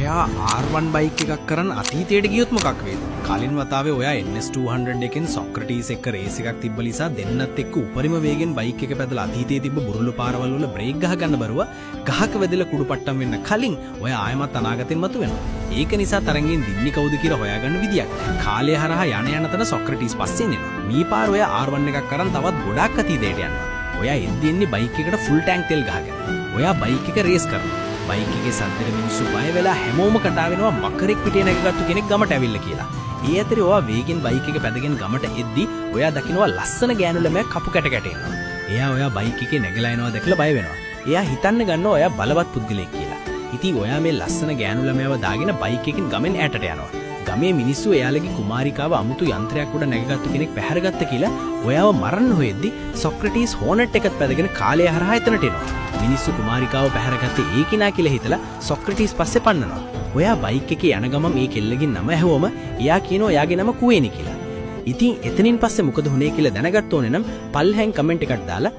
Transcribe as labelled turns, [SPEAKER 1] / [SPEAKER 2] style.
[SPEAKER 1] ඔයා R1 bike එකක් කරන් අතීතයට ගියොත් මොකක් වේද? කලින් වතාවේ ඔයා NS200 එකෙන් සොක්‍රටිස් එක්ක රේස් එකක් තිබ්බ නිසා දෙන්නත් එක්ක උපරිම වේගෙන් බයික් එක පැදලා අතීතයේ තිබ්බ බුරුල්ල පාරවල් වල බ්‍රේක් ගහ ගන්න බරුව ගහක වැදලා කුඩු පට්ටම් වෙන්න කලින් ඔයා ආයමත් අනාගතෙන් මතුවෙනවා. ඒක නිසා තරංගෙන් දින්නේ කවුද කියලා හොයාගන්න විදියක්. කාලය හරහා යන තන සොක්‍රටිස් පස්සෙන් එනවා. මේ පාර ඔයා R1 එකක් කරන් තවත් ගොඩක් අතීතයට යනවා. ඔයා එද්දින්නේ බයික් එකට ෆුල් ටැන්ක් තෙල් ගහගෙන. ඔයා බයික් එක රේස් කරනවා. බයික් එකේ සද්දෙට මිනිස්සු බය වෙලා හැමෝම කතා වෙනවා මකරෙක් පිටේ නැගගත්තු කෙනෙක් ගමට ඇවිල්ලා කියලා. ඒ ඇතරේ ඔයා වේගෙන් බයික් එක පැදගෙන ගමට එද්දි ඔයා දකින්නවා ලස්සන ගෑනු ළමයා කපු කැට කැට එනවා. එයා ඔයා බයික් එකේ නැගලා එනවා දැකලා බය වෙනවා. එයා හිතන්න ගන්නවා ඔයා බලවත් පුද්ගලෙක් කියලා. ඉතින් ඔයා මේ ලස්සන ගෑනු ළමයාව දාගෙන බයික් එකකින් ගමෙන් ඈටට යනවා. ගමේ මිනිස්සු එයාලගේ කුමාරිකාව අමුතු යන්ත්‍රයක් උඩ නැගගත්තු කෙනෙක් පැහැරගත්ත කියලා ඔයාව මරන්න හොයද්දි සොක්‍රටිස් හෝනට් එකත් පැදගෙන කාලය හරහා එතනට එනවා. මිනිස්සු කුමාරිකාව පැහැරගත්තේ ඒ කිනා කියලා හිතලා සොක්‍රටිස් පස්සේ පන්නනවා. ඔයා බයික් එකේ යන ගමන් මේ කෙල්ලගේ නම ඇහුවම එයා කියනවා එයාගේ නම කුවේනි කියලා. ඉතින් එතනින් පස්සේ මොකද වුනේ කියලා දැනගන්න ඕනේ නම් පල්ලෙහෙන් කමෙන්ට් එකක් දාලා